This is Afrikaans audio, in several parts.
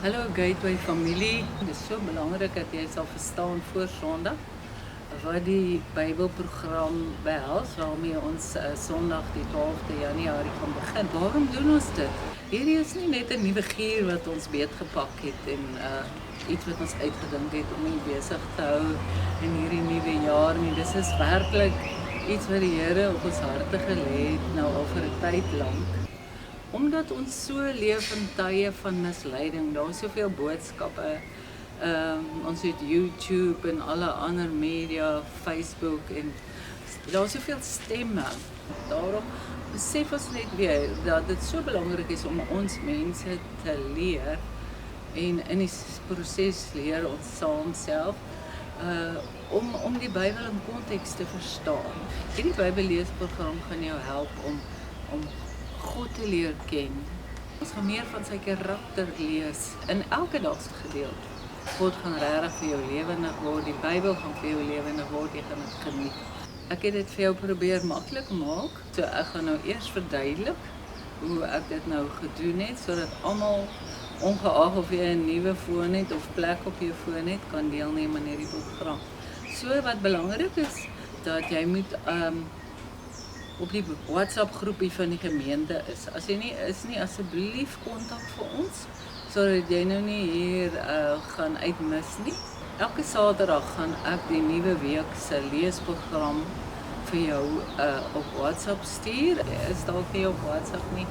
Hallo Gateway familie. Het is so belangrik dat jy sal verstaan voor Sondag wat die Bybelprogram behels waarmee ons Sondag die 12de Januarie kan begin. Waarom doen ons dit? Hierdie is nie net 'n nuwe gier wat ons beetgepak het en iets wat ons uitgedink het om mee besig te hou in hierdie nuwe jaar nie. Dis is werklik iets wat die Here op ons harte gelê het nou al vir 'n tyd lank. Omdat ons so leef in tye van misleiding, daar is soveel boodskappe. Ons het YouTube en alle ander media, Facebook en daar is soveel stemme. Daarom besef ons net weer dat dit so belangrik is om ons mense te leer en in die proses leer ons saam self om die Bybel in konteks te verstaan. Hierdie Bybelleesprogram gaan jou help om God te leer ken. Ons gaan meer van sy karakter lees in elke dag se gedeelte. God gaan regtig vir jou lewendig word, die Bybel gaan vir jou lewendig word, jy gaan dit geniet. Ek het dit vir jou probeer maklik maak, so ek gaan nou eers verduidelik hoe ek dit nou gedoen het, sodat almal, ongeag of jy 'n nuwe foon het of plek op jou foon het, kan deelneem aan hierdie program. So wat belangrik is, dat jy moet op die WhatsApp groepie van die gemeente is. As jy nie is nie, asseblief kontak vir ons, sodat jy nou nie hier gaan uitmis nie. Elke Saterdag gaan ek die nuwe week se leesprogram vir jou op WhatsApp stuur. Is dalk nie op WhatsApp nie,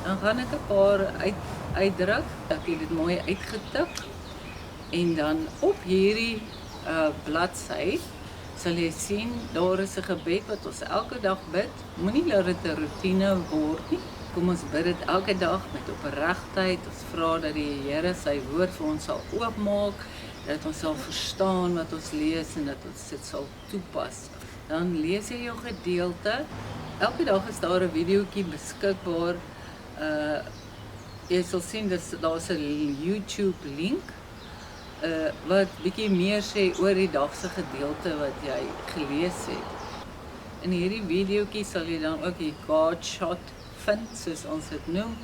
dan gaan ek 'n paar uitdruk. Ek het dit mooi uitgetik en dan op hierdie bladsy sal jy sien, daar is 'n gebed wat ons elke dag bid. Moenie laat dit 'n roetine word nie. Kom ons bid dit elke dag met opregtheid. Ons vra dat die Here sy woord vir ons sal oopmaak, dat ons sal verstaan wat ons lees en dat ons dit sal toepas. Dan lees jy jou gedeelte. Elke dag is daar 'n videoetjie beskikbaar. Jy sal sien daar's 'n YouTube link. Wat bietjie meer sê oor die dag se gedeelte wat jy gelees het. In hierdie videoetjie sal jy dan ook die card shot vind, soos ons dit noem.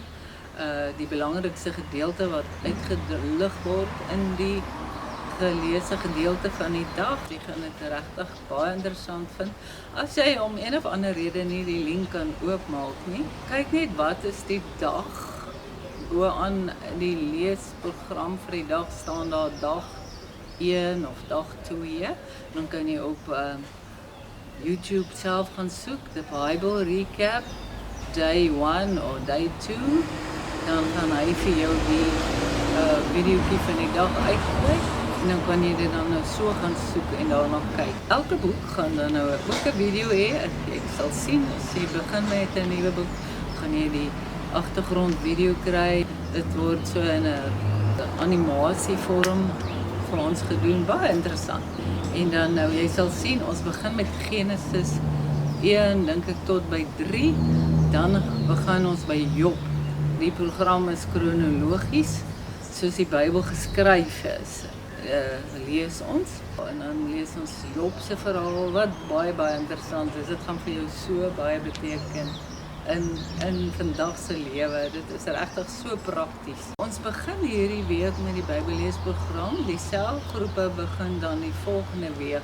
Die belangrikste gedeelte wat uitgelig word in die geleesde gedeelte van die dag. Jy gaan dit regtig baie interessant vind. As jy om een of ander rede nie die link kan oopmaak nie, kyk net wat is die dag. Bo aan die leesprogram vir die dag staan daar dag 1 of dag 2. Dan kan jy op YouTube self gaan soek, The Bible Recap, Day 1 of Day 2. Dan gaan hy vir jou die videoetjie van die dag uitgooi. En dan kan jy dit dan nou so gaan soek en daarna kyk. Elke boek gaan dan nou ook 'n video hê. Jy sal sien, as jy begin met 'n nuwe boek, gaan jy die agtergrondvideo kry. Dit word so in 'n animasievorm vir ons gedoen, baie interessant. En dan nou, jy sal sien, ons begin met Genesis 1, dink ek tot by 3, dan begin ons by Job. Die program is kronologies, soos die Bybel geskryf is. Lees ons, en dan lees ons Job se verhaal, wat baie interessant is. Dit gaan vir jou so baie beteken in vandag se lewe. Dit is regtig so prakties. Ons begin hierdie week met die Bybelleesprogram. Die selgroepe begin dan die volgende week.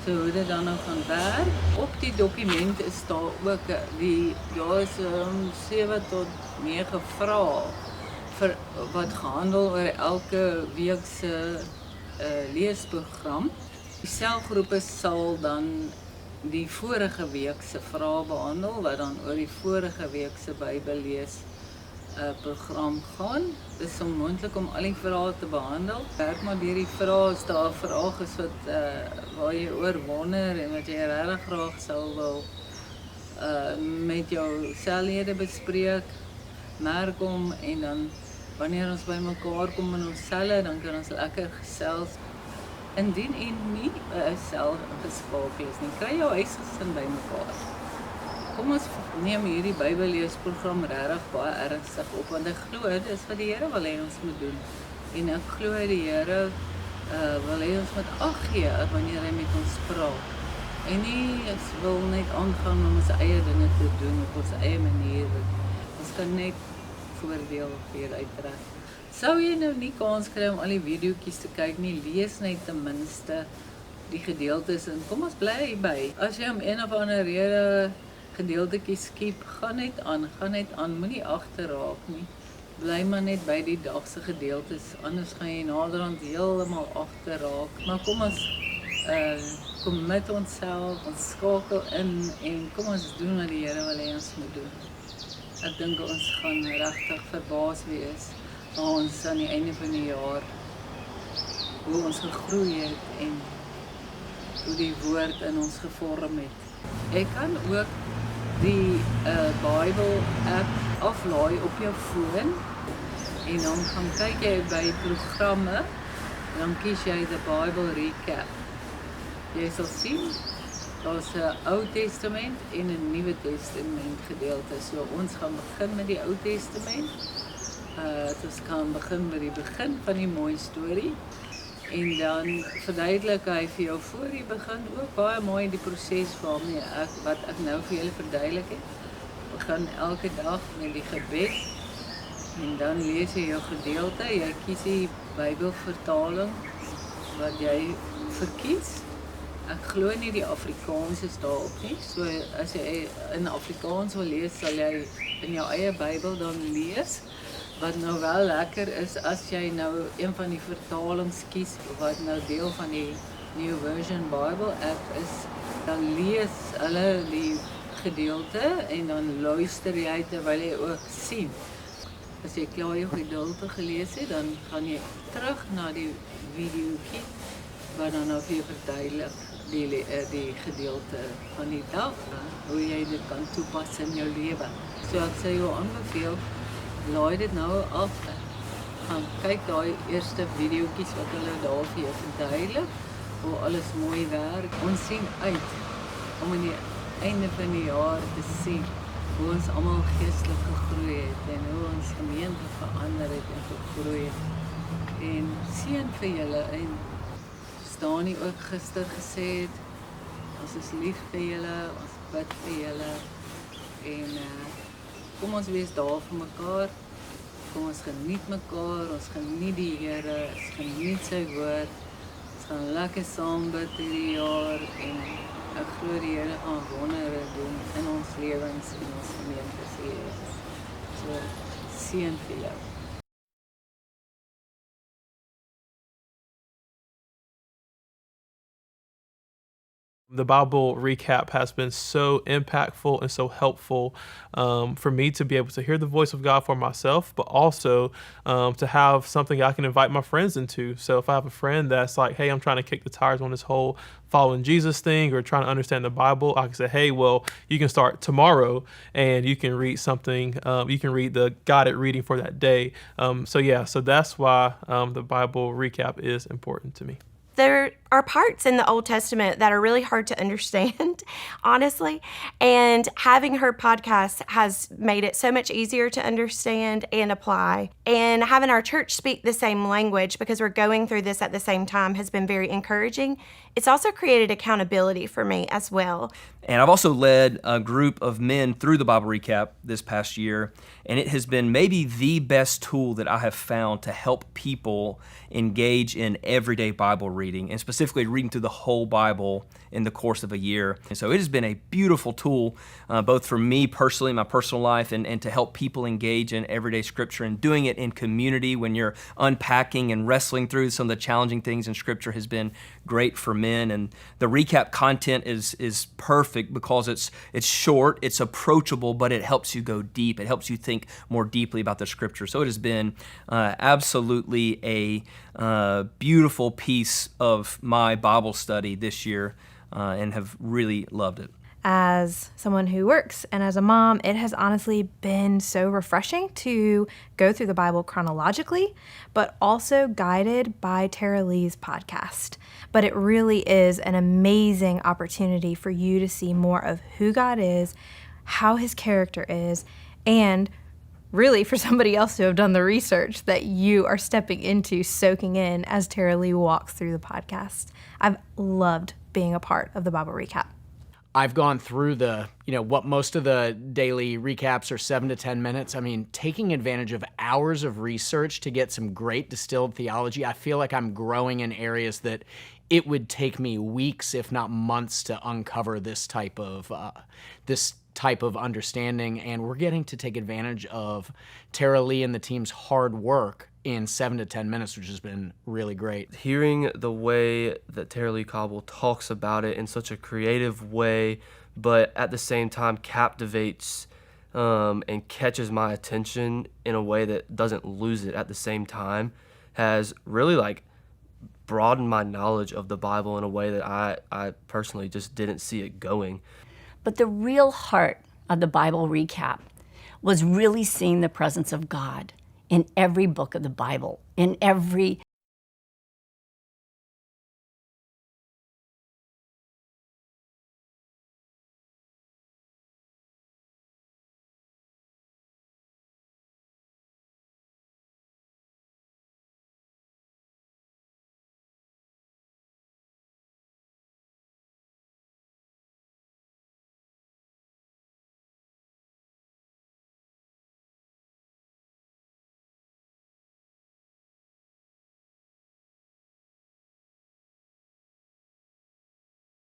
So hoe dit dan nou gaan werk. Op die dokument is daar ook daar is 7 tot 9 vrae wat gehandel oor elke week se leesprogram. Die selgroepe sal dan die vorige week se vrae behandel, wat dan oor die vorige week se Bybellees program gaan. Dit is onmoontlik om al die vrae te behandel. Werk maar deur die vrae, as daar 'n vraag is waar jy oor wonder en wat jy regtig graag sou wil met jou sellede bespreek, merk hom en dan wanneer ons by mekaar kom in ons selle, dan kan ons lekker gesels. Indien u nie self ingeskakel is nie, kry jou huisgesin by mekaar. Kom ons neem hierdie Bybelleesprogram regtig baie ernstig op, want ek glo dit is wat die Here wil hê ons moet doen. En ek glo die Here wil hê ons moet ag gee wanneer hy met ons praat. En nie ons wil net aangaan om ons eie dinge te doen op ons eie manier. Ons kan net voordeel hieruit trek. Sou jy nou nie kans kry om al die videoetjies te kyk nie, lees net ten minste die gedeeltes en kom ons bly hierby. As jy om een of ander rede gedeeltetjies skiep, gaan net aan, moenie agterraak nie. Bly maar net by die dag se gedeeltes, anders gaan jy naderhand heeltemal agterraak. Maar kom ons commit onsself, ons skakel in en kom ons doen wat die Here wil hê ons moet doen. Ek dink ons gaan regtig verbaas wees na ons aan die einde van die jaar, hoe ons gegroei het en hoe die woord in ons gevorm het. Jy kan ook die Bible app aflaai op jou foon en dan gaan kyk jy by programme en dan kies jy the Bible Recap. Jy sal sien, daar's 'n Ou Testament en 'n Nuwe Testament gedeelte. So ons gaan begin met die Ou Testament. Ons kan begin met die begin van die mooi storie. En dan verduidelik hy vir jou voor jy begin ook baie mooi die proses waarmee wat ek nou vir julle verduidelik het. Begin elke dag met die gebed en dan lees jy jou gedeelte. Jy kies die Bybelvertaling wat jy verkies. Ek glo nie die Afrikaans is daarop nie. So as jy in Afrikaans wil lees, sal jy in jou eie Bybel dan lees. Wat nou wel lekker is, as jy nou een van die vertalings kies, wat nou deel van die New Version Bible app is, dan lees hulle die gedeelte en dan luister jy terwyl jy ook sien. As jy klaar jou gedeelte gelees het, dan gaan jy terug na die videoetjie, wat dan nou vir jou verduidelik die gedeelte van die dag, hoe jy dit kan toepas in jou lewe. So ek sal jou aanbeveel, laai dit nou af, gaan kyk daai eerste videoetjies wat hulle daar vir jou verduidelik, hoe alles mooi werk. Ons sien uit om aan die einde van die jaar te sien hoe ons almal geestelik gegroei het en hoe ons gemeente verander het en gegroei het. En seën vir julle en Dani ook gister gesê het, ons is lief vir julle, ons bid vir julle en kom ons wees daar vir mekaar, kom ons geniet mekaar, ons geniet die Here, ons geniet sy woord, ons gaan lekker saam bid hierdie jaar en ek glo die Here gaan wondere doen in ons lewens en ons gemeente se lewens. So seën vir jou. The Bible recap has been so impactful and so helpful for me to be able to hear the voice of God for myself, but also to have something I can invite my friends into. So if I have a friend that's like, hey, I'm trying to kick the tires on this whole following Jesus thing or trying to understand the Bible, I can say, hey, well, you can start tomorrow and you can read something, you can read the guided reading for that day. So that's why the Bible recap is important to me. There are parts in the Old Testament that are really hard to understand, honestly, and having her podcast has made it so much easier to understand and apply. And having our church speak the same language because we're going through this at the same time has been very encouraging. It's also created accountability for me as well. And I've also led a group of men through the Bible Recap this past year, and it has been maybe the best tool that I have found to help people engage in everyday Bible reading, and specifically reading through the whole Bible in the course of a year. And so it has been a beautiful tool, both for me personally, my personal life, and to help people engage in everyday Scripture, and doing it in community when you're unpacking and wrestling through some of the challenging things in Scripture has been great for men. And the recap content is perfect because it's short, it's approachable, but it helps you go deep. It helps you think more deeply about the Scripture. So it has been absolutely a beautiful piece of my Bible study this year, and have really loved it. As someone who works and as a mom, it has honestly been so refreshing to go through the Bible chronologically, but also guided by Tara Lee's podcast. But it really is an amazing opportunity for you to see more of who God is, how his character is, and really for somebody else to have done the research that you are stepping into, soaking in as Tara Lee walks through the podcast. I've loved being a part of the Bible Recap. I've gone through what most of the daily recaps are 7 to 10 minutes. I mean, taking advantage of hours of research to get some great distilled theology, I feel like I'm growing in areas that it would take me weeks, if not months, to uncover this type of understanding. And we're getting to take advantage of Tara Lee and the team's hard work in 7 to 10 minutes, which has been really great. Hearing the way that Tara Lee Cobble talks about it in such a creative way, but at the same time captivates and catches my attention in a way that doesn't lose it at the same time, has really broadened my knowledge of the Bible in a way that I personally just didn't see it going. But the real heart of the Bible recap was really seeing the presence of God in every book of the Bible, in every